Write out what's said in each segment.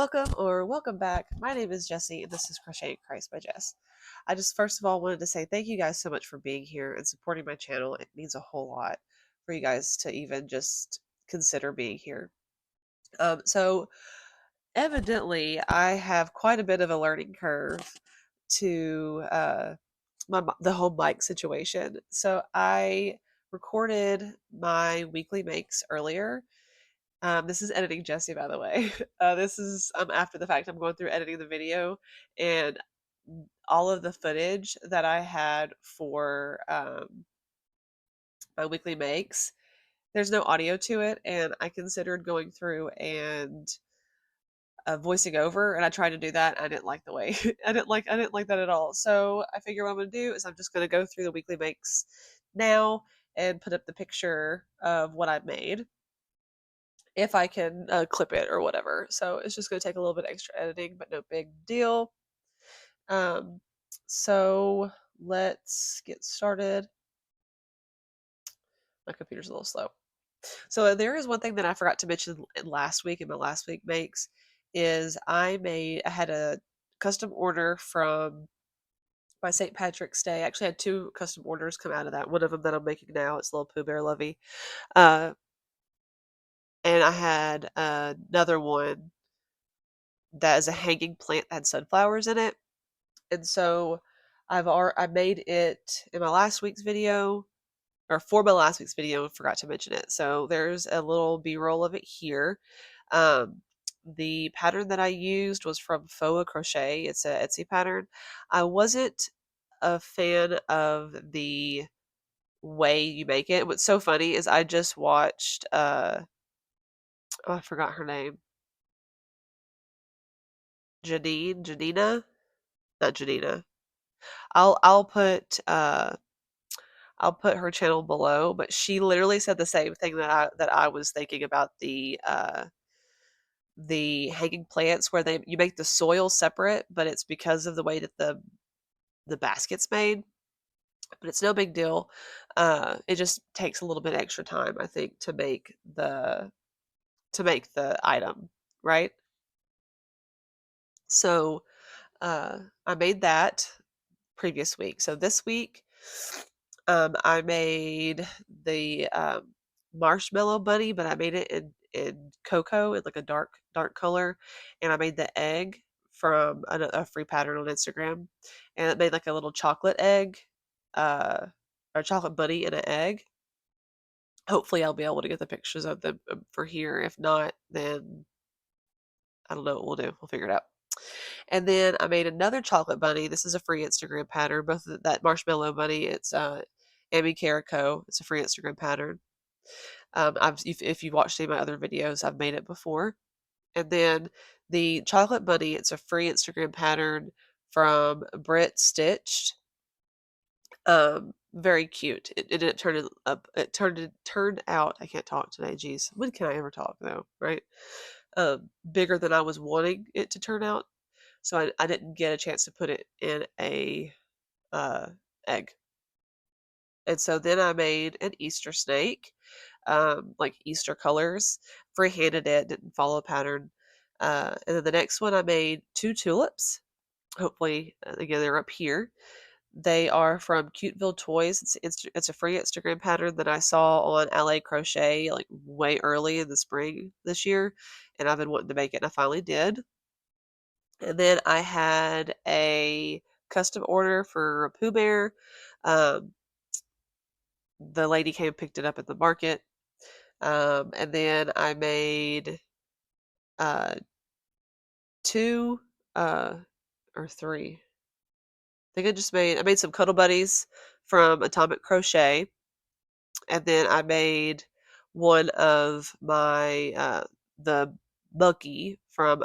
Welcome back. My name is Jessie, and this is Crochet Creations by Jess. I just first of all wanted to say thank you guys so much for being here and supporting my channel. It means a whole lot for you guys to even just consider being here. So evidently, I have quite a bit of a learning curve to the whole mic situation. So I recorded my weekly makes earlier. This is editing Jesse, by the way. This is after the fact. I'm going through editing the video, and all of the footage that I had for my weekly makes, there's no audio to it, and I considered going through and voicing over, and I tried to do that. I didn't like the way I didn't like that at all. So I figure what I'm gonna do is I'm just gonna go through the weekly makes now and put up the picture of what I've made if I can clip it or whatever. So it's just going to take a little bit extra editing, but no big deal. Um, so let's get started. My computer's a little slow. So there is one thing that I forgot to mention last week in my last week makes is I had a custom order from my St. Patrick's Day. I actually had two custom orders come out of that. One of them that I'm making now, it's a little Pooh Bear lovey. And I had another one that is a hanging plant that had sunflowers in it. And so I made it in my last week's video, or for my last week's video, and forgot to mention it. So there's a little B-roll of it here. The pattern that I used was from Foa Crochet. It's a Etsy pattern. I wasn't a fan of the way you make it. What's so funny is I just watched oh, I forgot her name. Janina? Not Janina. I'll I'll put uh I'll put her channel below, but she literally said the same thing that I was thinking about the hanging plants where you make the soil separate, but it's because of the way that the basket's made. But it's no big deal. It just takes a little bit extra time, I think, to make the item, right? So I made that previous week. So this week, I made the Marshmallow Bunny, but I made it in cocoa, in like a dark color, and I made the egg from a free pattern on Instagram, and it made like a little chocolate egg, uh, or chocolate bunny in an egg. Hopefully, I'll be able to get the pictures of them for here. If not, then I don't know what we'll do. We'll figure it out. And then I made another chocolate bunny. This is a free Instagram pattern. Both of that Marshmallow Bunny, it's Amy Carico. It's a free Instagram pattern. If you've watched any of my other videos, I've made it before. And then the chocolate bunny, it's a free Instagram pattern from Brit Stitched. Very cute. It turned up. It turned out. I can't talk today. Geez, when can I ever talk though? Right? Bigger than I was wanting it to turn out. So I didn't get a chance to put it in a egg. And so then I made an Easter snake, like Easter colors, freehanded it, didn't follow a pattern. And then the next one I made two tulips. Hopefully, again, they're up here. They are from Cuteville Toys. It's a free Instagram pattern that I saw on LA Crochet like way early in the spring this year, and I've been wanting to make it, and I finally did. And then I had a custom order for a Pooh Bear. Um, the lady came and picked it up at the market. And then I made uh, two or three. I think I made some Cuddle Buddies from Atomic Crochet. And then I made one of my the Bucky from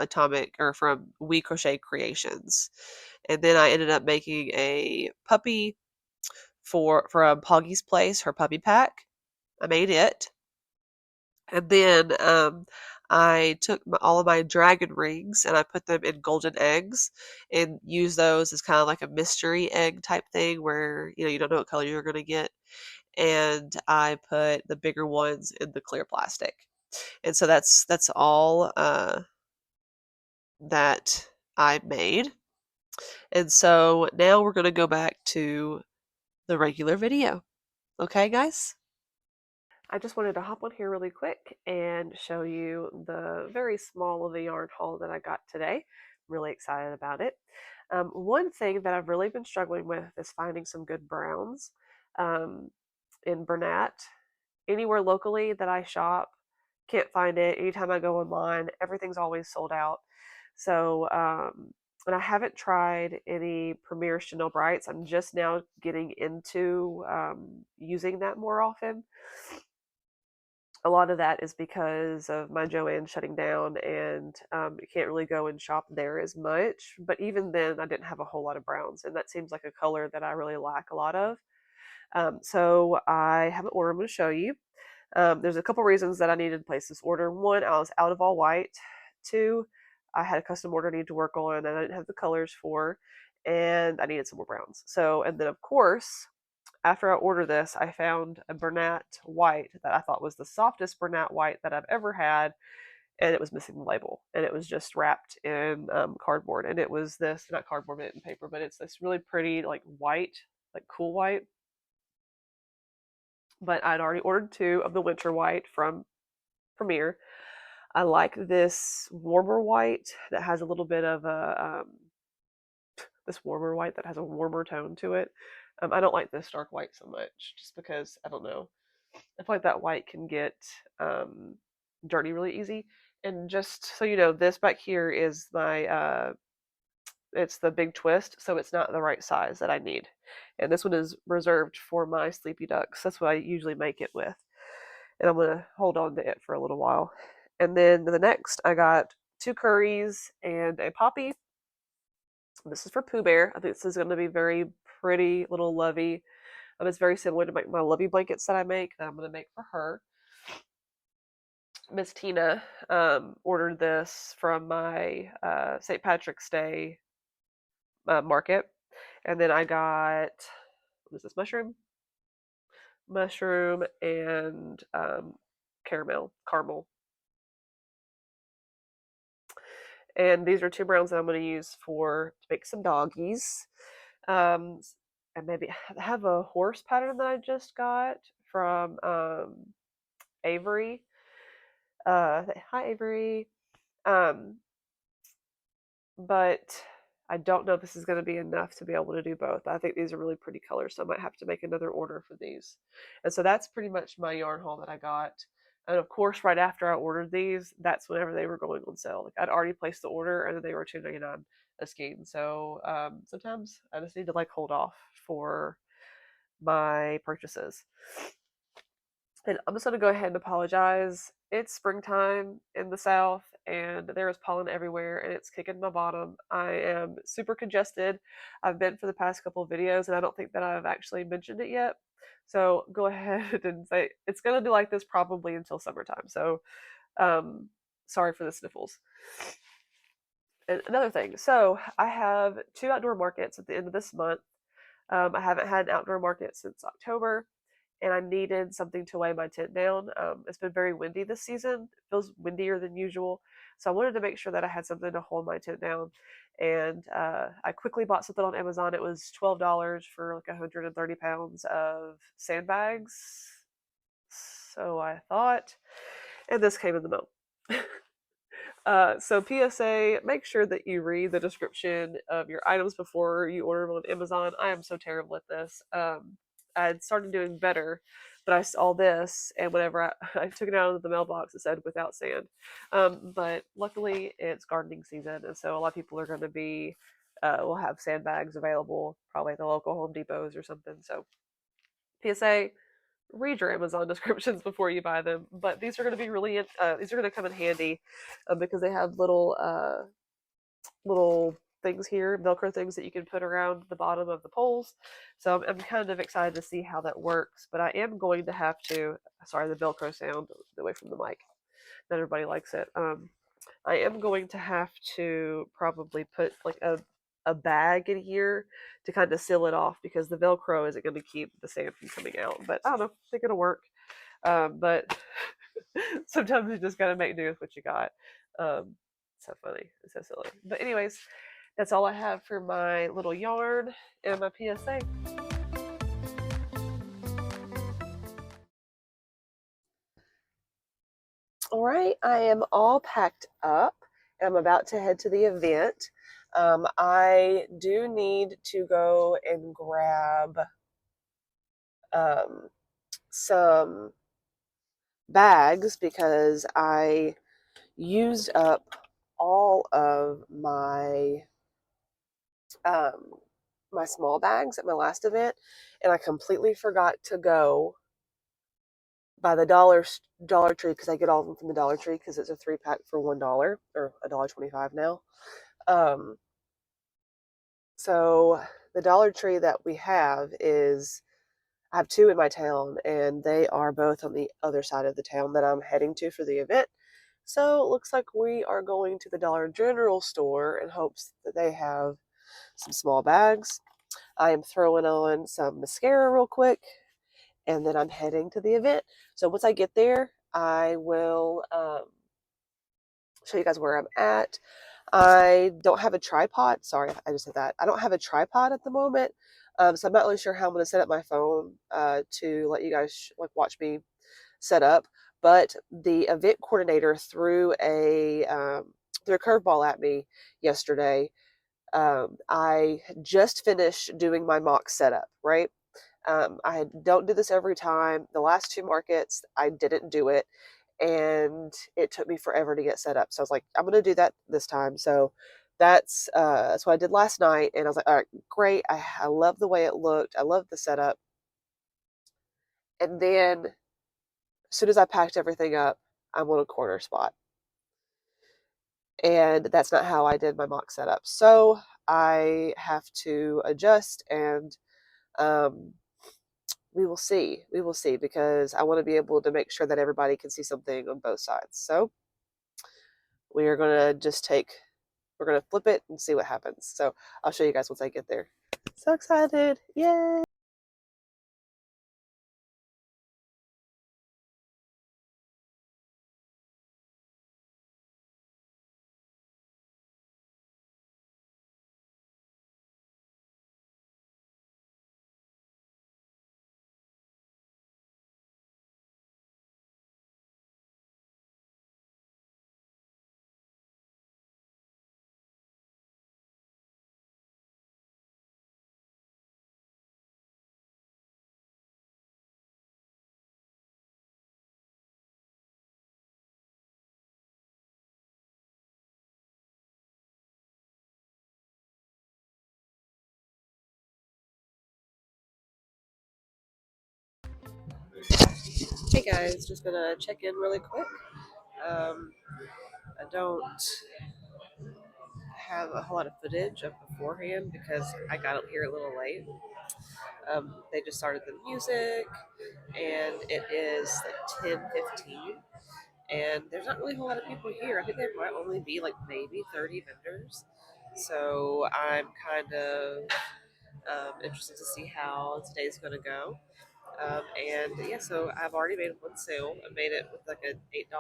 We Crochet Creations. And then I ended up making a puppy from Poggy's Place, her puppy pack. I made it. And then I took all of my dragon rings and I put them in golden eggs and used those as kind of like a mystery egg type thing where you don't know what color you're going to get. And I put the bigger ones in the clear plastic. And so that's all that I made. And so now we're going to go back to the regular video. Okay, guys? I just wanted to hop on here really quick and show you the very small of a yarn haul that I got today. I'm really excited about it. One thing that I've really been struggling with is finding some good browns in Bernat. Anywhere locally that I shop, can't find it. Anytime I go online, everything's always sold out. So, and I haven't tried any Premier Chanel Brights. I'm just now getting into using that more often. A lot of that is because of my Joann shutting down, and you can't really go and shop there as much. But even then, I didn't have a whole lot of browns, and that seems like a color that I really lack a lot of. So I have an order I'm going to show you. There's a couple reasons that I needed to place this order. One, I was out of all white. Two, I had a custom order I needed to work on and I didn't have the colors for, and I needed some more browns. So, and then of course, after I ordered this, I found a Bernat white that I thought was the softest Bernat white that I've ever had, and it was missing the label, and it was just wrapped in cardboard, and it was this, not cardboard, but in paper, but it's this really pretty, like white, like cool white. But I'd already ordered 2 of the winter white from Premier. I like this warmer white that has a little bit of a this warmer white that has a warmer tone to it. I don't like this dark white so much, just because I don't know. I feel like that white can get dirty really easy. And just so you know, this back here is my it's the big twist, so it's not the right size that I need. And this one is reserved for my sleepy ducks. That's what I usually make it with. And I'm gonna hold on to it for a little while. And then the next, I got 2 curries and a poppy. This is for Pooh Bear. I think this is going to be very pretty, little lovey. It's very similar to my lovey blankets that I make that I'm going to make for her. Miss Tina ordered this from my St. Patrick's Day market. And then I got, what is this, mushroom? Mushroom and caramel. And these are 2 browns that I'm going to use to make some doggies. And maybe I have a horse pattern that I just got from Avery. Hi, Avery. Um, but I don't know if this is going to be enough to be able to do both. I think these are really pretty colors, so I might have to make another order for these. And so that's pretty much my yarn haul that I got. And of course, right after I ordered these, that's whenever they were going on sale. Like I'd already placed the order, and then they were $2.99 a skein. So sometimes I just need to like hold off for my purchases. And I'm just going to go ahead and apologize. It's springtime in the South, and there is pollen everywhere, and it's kicking my bottom. I am super congested. I've been for the past couple of videos, and I don't think that I've actually mentioned it yet. So go ahead and say it's going to be like this probably until summertime. So sorry for the sniffles. And another thing, so I have 2 outdoor markets at the end of this month. I haven't had an outdoor market since October, and I needed something to weigh my tent down. It's been very windy this season. It feels windier than usual. So I wanted to make sure that I had something to hold my tent down. And I quickly bought something on Amazon. It was $12 for like 130 pounds of sandbags. So I thought, and this came in the mail. So PSA, make sure that you read the description of your items before you order them on Amazon. I am so terrible at this. I'd started doing better, but I saw this, and whenever I took it out of the mailbox, it said without sand. But luckily, it's gardening season, and so a lot of people are going to be will have sandbags available, probably at the local Home Depots or something. So PSA, read your Amazon descriptions before you buy them. But these are going to be really these are going to come in handy because they have little things here, Velcro things that you can put around the bottom of the poles. So I'm kind of excited to see how that works. But I am going to have to, sorry, the Velcro sound away from the mic. Not everybody likes it. I am going to have to probably put like a bag in here to kind of seal it off because the Velcro isn't going to keep the sand from coming out. But I don't know, I think it'll work. But sometimes you just got to make do with what you got. so funny. It's so silly. But anyways, that's all I have for my little yarn and my PSA. All right, I am all packed up and I'm about to head to the event. I do need to go and grab um, some bags because I used up all of um, my small bags at my last event, and I completely forgot to go by the Dollar Tree because I get all of them from the Dollar Tree because it's a 3-pack for $1 or $1.25 now. Um, so the Dollar Tree that we have is I have two in my town, and they are both on the other side of the town that I'm heading to for the event. So it looks like we are going to the Dollar General store in hopes that they have some small bags. I am throwing on some mascara real quick, and then I'm heading to the event. So once I get there, I will show you guys where I'm at. I don't have a tripod. Sorry, I just said that. I don't have a tripod at the moment, so I'm not really sure how I'm going to set up my phone to let you guys like watch me set up. But the event coordinator threw a curveball at me yesterday. I just finished doing my mock setup, right? I don't do this every time. The last two markets, I didn't do it, and it took me forever to get set up. So I was like, I'm going to do that this time. So that's what I did last night, and I was like, all right, great. I love the way it looked. I love the setup. And then as soon as I packed everything up, I'm on a corner spot. And that's not how I did my mock setup. So I have to adjust, and um, we will see. We will see because I want to be able to make sure that everybody can see something on both sides. So we are going to we're going to flip it and see what happens. So I'll show you guys once I get there. So excited. Yay. Hey guys, just gonna check in really quick. I don't have a whole lot of footage of beforehand because I got up here a little late. They just started the music, and it is like 10:15, and there's not really a whole lot of people here. I think there might only be like maybe 30 vendors. So I'm kind of interested to see how today's going to go. And yeah, so I've already made one sale. I made it with like an $8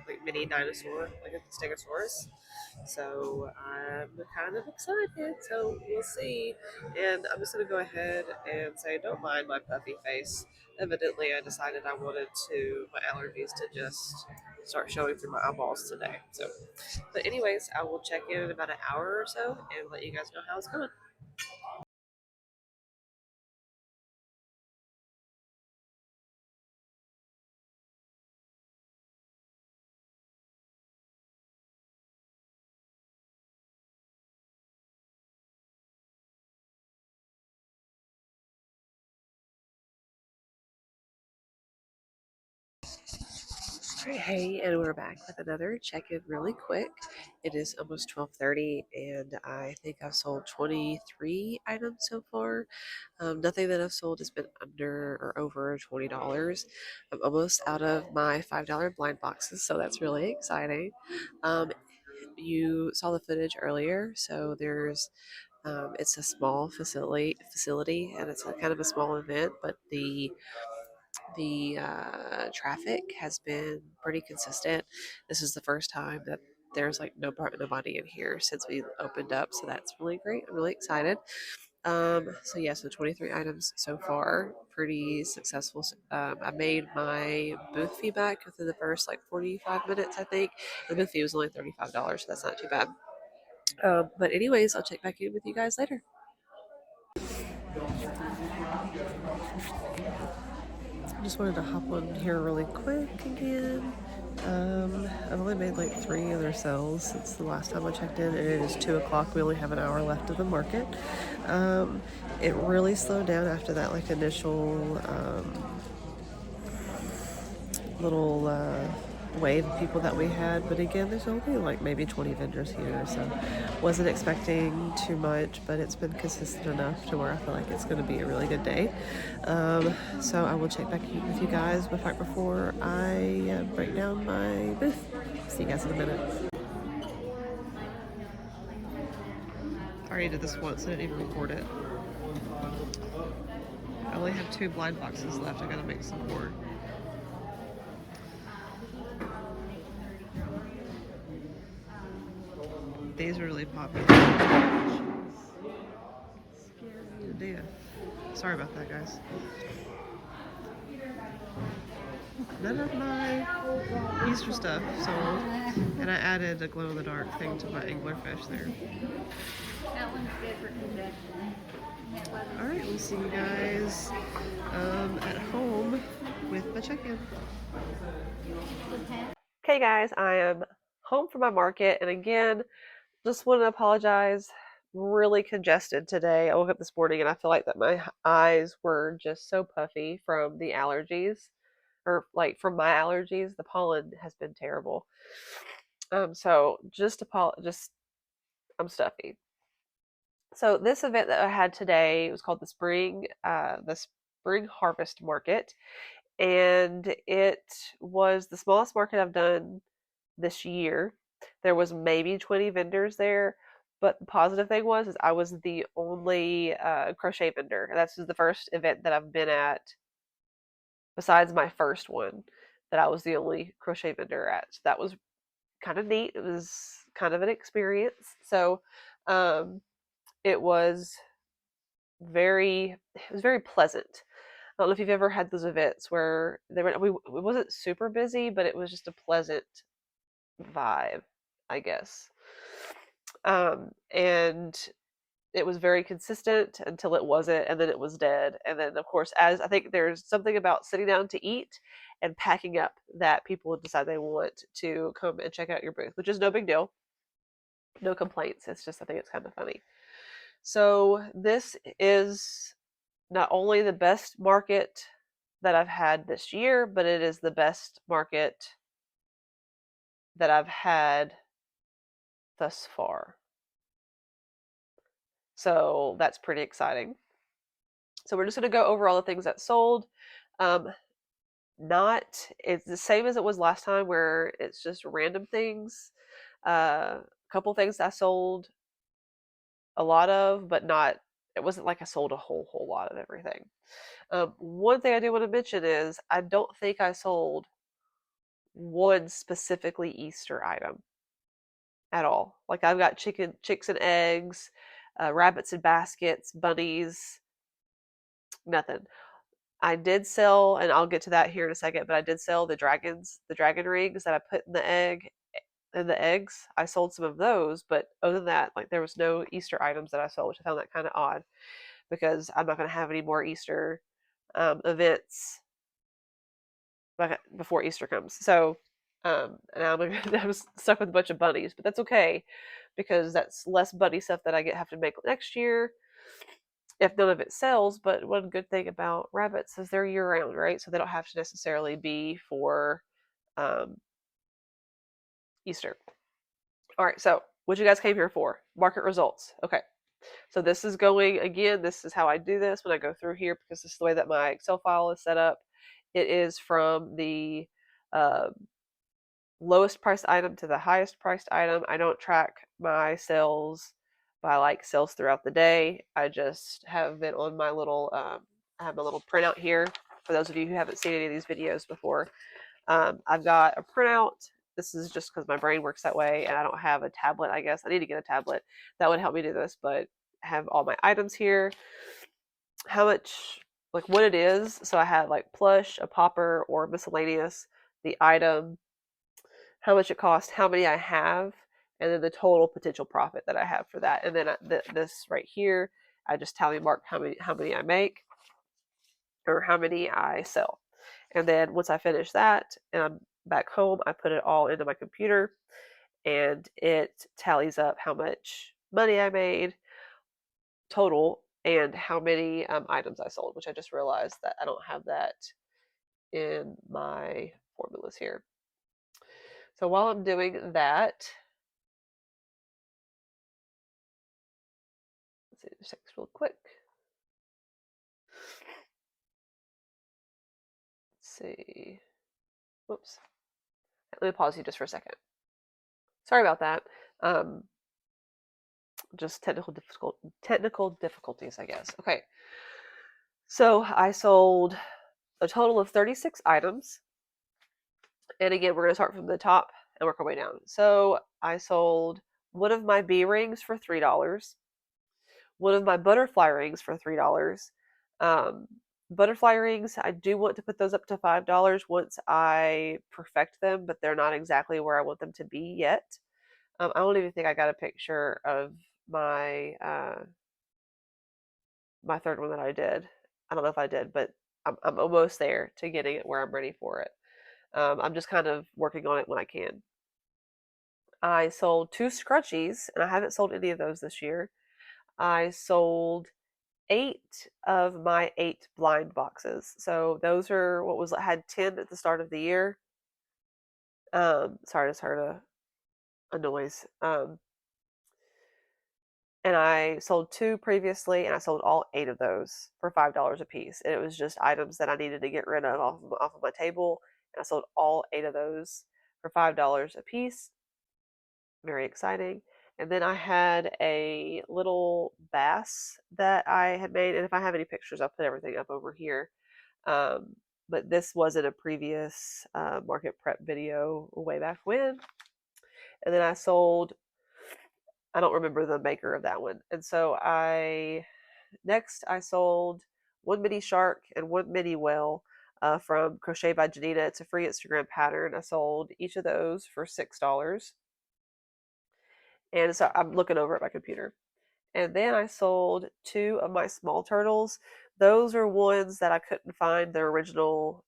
like mini dinosaur, like a Stegosaurus. So I'm kind of excited. So we'll see. And I'm just gonna go ahead and say, don't mind my puffy face. Evidently, I decided I wanted my allergies to just start showing through my eyeballs today. So, but anyways, I will check in about an hour or so and let you guys know how it's going. Hey, and we're back with another check-in really quick. It is almost 12:30, and I think I've sold 23 items so far. Nothing that I've sold has been under or over $20. I'm almost out of my $5 blind boxes, so that's really exciting. Um, you saw the footage earlier, so it's a small facility, and it's a kind of a small event, but the traffic has been pretty consistent. This is the first time that there's like nobody in here since we opened up, so that's really great. I'm really excited. So yeah, so 23 items so far, pretty successful. I made my booth fee back within the first like 45 minutes, I think. The booth fee was only $35, so that's not too bad. But anyways, I'll check back in with you guys later. Just wanted to hop on here really quick again. I've only made like 3 other sales since the last time I checked in, and it is 2 o'clock. We only have an hour left of the market. It really slowed down after that like initial little wave of people that we had, but again, there's only like maybe 20 vendors here, so wasn't expecting too much, but it's been consistent enough to where I feel like it's going to be a really good day. So I will check back with you guys right before I break down my booth. See you guys in a minute. I already did this once, I didn't even record it. I only have 2 blind boxes left. I gotta make some more. These are really popular. Sorry about that, guys. None of my Easter stuff sold, and I added a glow-in-the-dark thing to my anglerfish there. That one's good for convection. Alright, we'll see you guys at home with my check-in. Okay guys, I am home from my market, and again, just want to apologize. Really congested today. I woke up this morning and I feel like that my eyes were just so puffy from the allergies, or like from my allergies. The pollen has been terrible. So I'm stuffy. So this event that I had today was called the Spring Harvest Market, and it was the smallest market I've done this year. There was maybe 20 vendors there, but the positive thing is I was the only crochet vendor. This is the first event that I've been at, besides my first one, that I was the only crochet vendor at. So that was kind of neat. It was kind of an experience. So it was very pleasant. I don't know if you've ever had those events where it wasn't super busy, but it was just a pleasant vibe, I guess. And it was very consistent until it wasn't, and then it was dead. And then, of course, as I think there's something about sitting down to eat and packing up that people decide they want to come and check out your booth, which is no big deal. No complaints. It's just, I think it's kind of funny. So this is not only the best market that I've had this year, but it is the best market that I've had thus far. So that's pretty exciting. So we're just going to go over all the things that sold. It's the same as it was last time, where it's just random things. A couple things I sold a lot of, but it wasn't like I sold a whole lot of everything. One thing I do want to mention is I don't think I sold one specifically Easter item at all. Like I've got chicks and eggs, rabbits and baskets, bunnies, nothing. I did sell, and I'll get to that here in a second, but I did sell the dragon rings that I put in the eggs. I sold some of those, but other than that, like there was no Easter items that I sold, which I found that kind of odd, because I'm not going to have any more Easter events before Easter comes. So, and I was stuck with a bunch of bunnies, but that's okay, because that's less bunny stuff that I have to make next year if none of it sells. But one good thing about rabbits is they're year round, right? So they don't have to necessarily be for Easter. All right, so what you guys came here for? Market results. Okay, so this is how I do this when I go through here, because this is the way that my Excel file is set up. It is from the lowest priced item to the highest priced item. I don't track my sales by like sales throughout the day. I just have it on my little, I have my little printout here. For those of you who haven't seen any of these videos before, I've got a printout this is just because my brain works that way and I don't have a tablet, I guess. I need to get a tablet that would help me do this, but I have all my items here, how much, like what it is. So I have like plush, a popper, or miscellaneous, the item, how much it costs, how many I have, and then the total potential profit that I have for that. And then this right here, I just tally mark how many I make or how many I sell. And then once I finish that and I'm back home, I put it all into my computer and it tallies up how much money I made total and how many items I sold, which I just realized that I don't have that in my formulas here. So while I'm doing that, let's see, this takes real quick. Let's see. Whoops. Let me pause you just for a second. Sorry about that. Just technical difficulties, I guess. Okay. So I sold a total of 36 items. And again, we're going to start from the top and work our way down. So I sold one of my bee rings for $3, one of my butterfly rings for $3. Um, Butterfly rings, I do want to put those up to $5 once I perfect them, but they're not exactly where I want them to be yet. I don't even think I got a picture of my my third one that I did. I don't know if I did, but I'm almost there to getting it where I'm ready for it. I'm just kind of working on it when I can. I sold 2 scrunchies, and I haven't sold any of those this year. I sold 8 of my 8 blind boxes. So those are what was I had 10 at the start of the year. Sorry, I just heard a noise. And I sold 2 previously, and I sold all 8 of those for $5 a piece. And it was just items that I needed to get rid of off of my table, and I sold all 8 of those for $5 a piece. Very exciting. And then I had a little bass that I had made, and if I have any pictures, I'll put everything up over here. Um, but this wasn't a previous market prep video way back when. And then I sold, I don't remember the maker of that one. And so next I sold one mini shark and one mini whale from Crochet by Janita. It's a free Instagram pattern. I sold each of those for $6. And so I'm looking over at my computer. And then I sold 2 of my small turtles. Those are ones that I couldn't find the original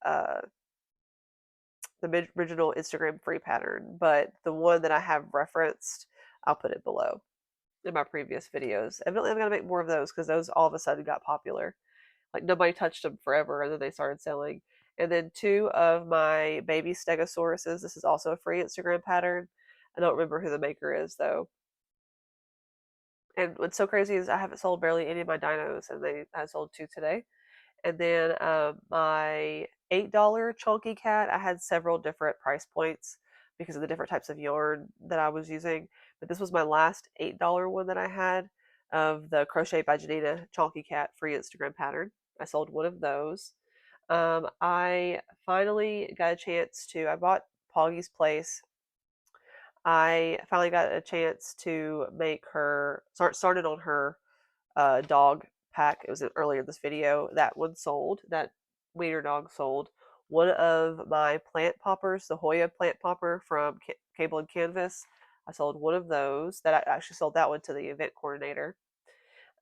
Instagram free pattern, but the one that I have referenced, I'll put it below in my previous videos. Evidently, I'm gonna make more of those because those all of a sudden got popular. Like nobody touched them forever, and then they started selling. And then 2 of my baby Stegosauruses. This is also a free Instagram pattern. I don't remember who the maker is though. And what's so crazy is I haven't sold barely any of my dinos, and I sold 2 today. And then my $8 Chonky cat, I had several different price points because of the different types of yarn that I was using. But this was my last $8 one that I had of the Crochet by Janita Chonky cat free Instagram pattern. I sold one of those. I finally got a chance to, I bought Poggy's Place. I finally got a chance to make her, started on her dog pack. It was earlier in this video. That one sold. That wiener dog sold. One of my plant poppers, the Hoya plant popper from Cable and Canvas, I sold one of those. That I actually sold that one to the event coordinator.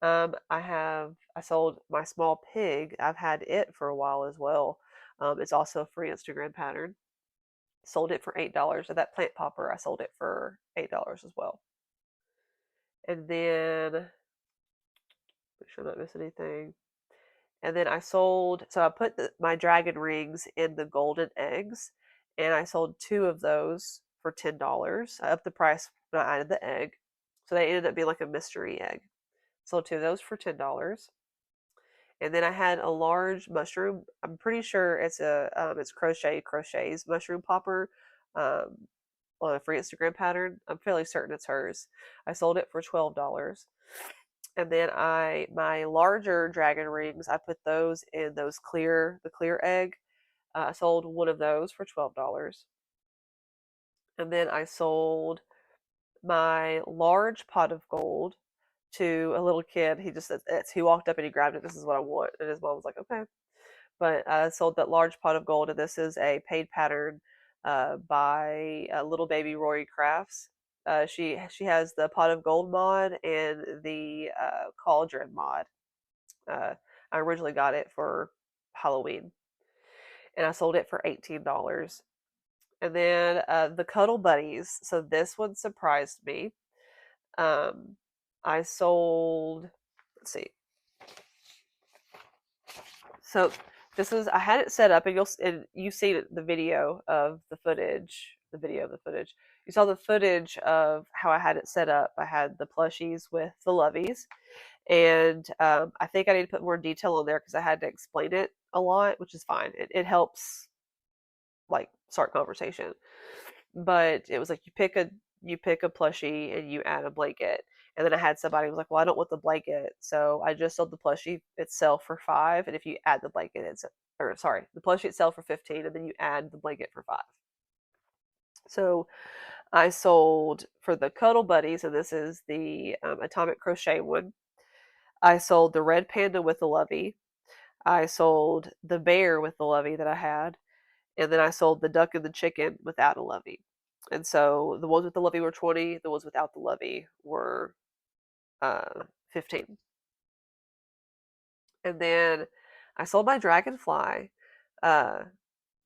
I sold my small pig. I've had it for a while as well. It's also a free Instagram pattern. Sold it for $8. And that plant popper, I sold it for $8 as well. And then make sure I'm not missing anything. And then I sold, so I put my dragon rings in the golden eggs, and I sold 2 of those for $10. I upped the price when I added the egg, so they ended up being like a mystery egg. Sold 2 of those for $10. And then I had a large mushroom. I'm pretty sure it's it's Crochet's mushroom popper on a free Instagram pattern. I'm fairly certain it's hers. I sold it for $12. And then my larger dragon rings, I put those in the clear egg. I sold one of those for $12. And then I sold my large pot of gold to a little kid. He walked up and he grabbed it. This is what I want. And his mom was like, okay. But I sold that large pot of gold, and this is a paid pattern by Little Baby Rory Crafts. She has the pot of gold mod and the cauldron mod. Uh, I originally got it for Halloween, and I sold it for $18. And then the Cuddle Buddies. So this one surprised me. Um, I sold. Let's see. So this is I had it set up, and you've seen the video of the footage. The video of the footage. You saw the footage of how I had it set up. I had the plushies with the loveys, and I think I need to put more detail on there because I had to explain it a lot, which is fine. It helps like start conversation. But it was like you pick a plushie and you add a blanket. And then I had somebody who was like, "Well, I don't want the blanket, so I just sold the plushie itself for 5, and if you add the blanket, the plushie itself for 15, and then you add the blanket for 5." So I sold for the Cuddle Buddies, and this is the Atomic Crochet one. I sold the red panda with the lovey. I sold the bear with the lovey that I had, and then I sold the duck and the chicken without a lovey. And so the ones with the lovey were 20, the ones without the lovey were 15. And then I sold my DragonFly, uh,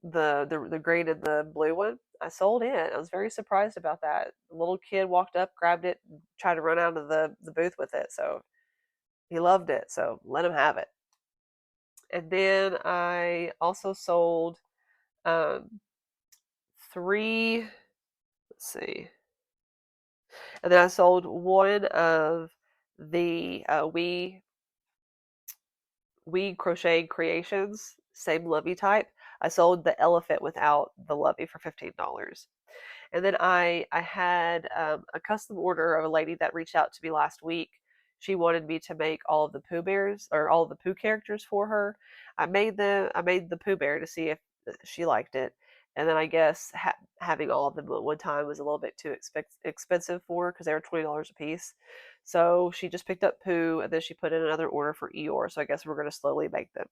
the green and the blue one. I sold it. I was very surprised about that. The little kid walked up, grabbed it, and tried to run out of the booth with it. So he loved it. So let him have it. And then I also sold um, 3. Let's see. And then I sold one of the We Crochet Creations, same lovey type. I sold the elephant without the lovey for $15. And then I had a custom order of a lady that reached out to me last week. She wanted me to make all of the Pooh Bears or all of the Pooh characters for her. I made the Pooh Bear to see if she liked it. And then I guess having all of them at one time was a little bit too expensive for her because they were $20 a piece. So she just picked up Pooh, and then she put in another order for Eeyore. So I guess we're going to slowly make them.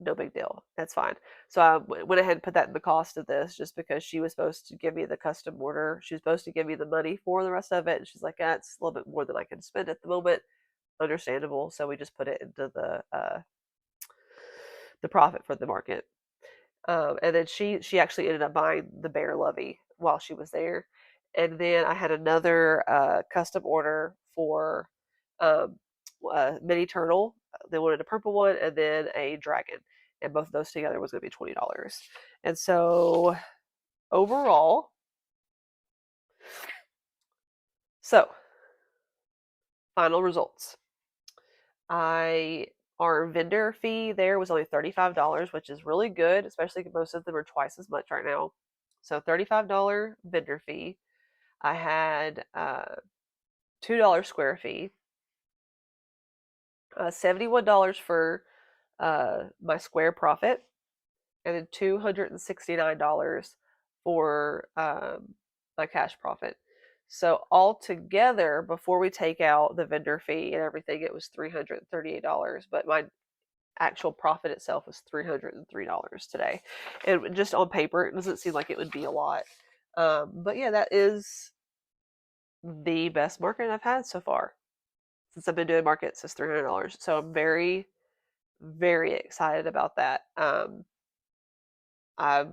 No big deal. That's fine. So I went ahead and put that in the cost of this just because she was supposed to give me the custom order. She was supposed to give me the money for the rest of it. And she's like, yeah, it's a little bit more than I can spend at the moment. Understandable. So we just put it into the profit for the market. And then she actually ended up buying the bear lovey while she was there. And then I had another custom order for um, mini turtle. They wanted a purple one and then a dragon, and both of those together was going to be $20. And so overall, so final results. Our vendor fee there was only $35, which is really good, especially because most of them are twice as much right now. So $35 vendor fee. I had $2 square fee, $71 for my square profit, and then $269 for my cash profit. So altogether, before we take out the vendor fee and everything, it was $338. But my actual profit itself was $303 today. And just on paper, it doesn't seem like it would be a lot. But yeah, that is the best market I've had so far since I've been doing markets is $300. So I'm very, very excited about that. I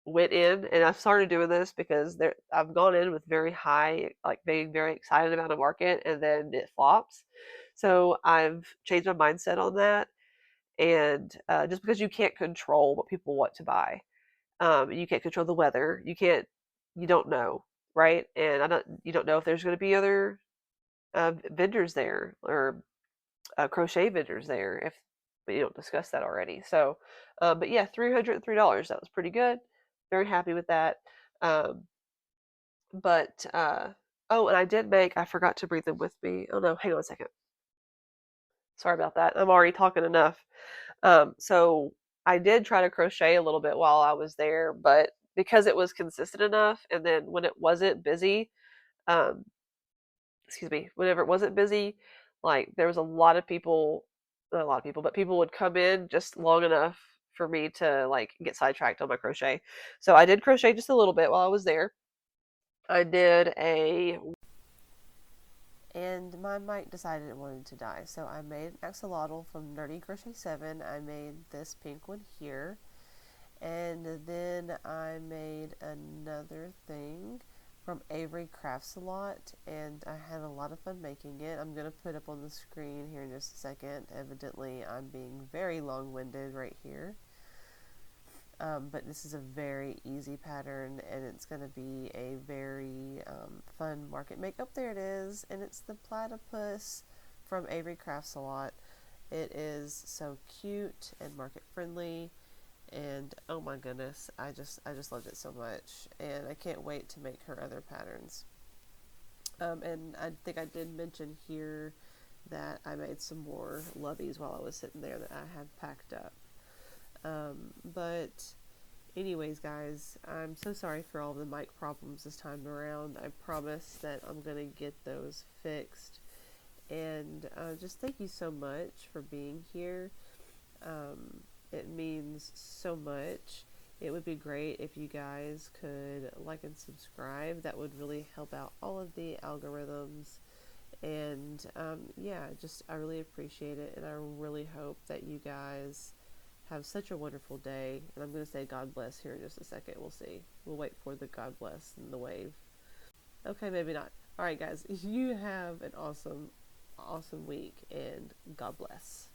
went in and I've started doing this because I've gone in with very high, like being very excited about a market, and then it flops. So I've changed my mindset on that. And just because you can't control what people want to buy, you can't control the weather. You don't know, right? And you don't know if there's going to be other vendors there or crochet vendors there if but you don't discuss that already. So, but yeah, $303. That was pretty good. Very happy with that. Um, but oh, and I forgot to bring them with me. Oh no, hang on a second. Sorry about that. I'm already talking enough. So I did try to crochet a little bit while I was there, but because it was consistent enough. And then when it wasn't busy, um, excuse me, whenever it wasn't busy, like there was a lot of people, not a lot of people, but people would come in just long enough for me to like get sidetracked on my crochet. So I did crochet just a little bit while I was there. I did a and my mic decided it wanted to die. So I made an axolotl from Nerdy Crochet 7. I made this pink one here. And then I made another thing from Avery Crafts a Lot, and I had a lot of fun making it. I'm going to put up on the screen here in just a second. Evidently, I'm being very long-winded right here. But this is a very easy pattern, and it's going to be a very fun market make. Oh, there it is, and it's the platypus from Avery Crafts a Lot. It is so cute and market friendly, and oh my goodness, I just loved it so much, and I can't wait to make her other patterns. And I think I did mention here that I made some more loveys while I was sitting there that I had packed up. But anyways, guys, I'm so sorry for all the mic problems this time around. I promise that I'm going to get those fixed. And just thank you so much for being here. It means so much. It would be great if you guys could like and subscribe. That would really help out all of the algorithms. And yeah, just I really appreciate it. And I really hope that you guys have such a wonderful day. And I'm going to say God bless here in just a second. We'll see. We'll wait for the God bless and the wave. Okay, maybe not. All right, guys. You have an awesome week, and God bless.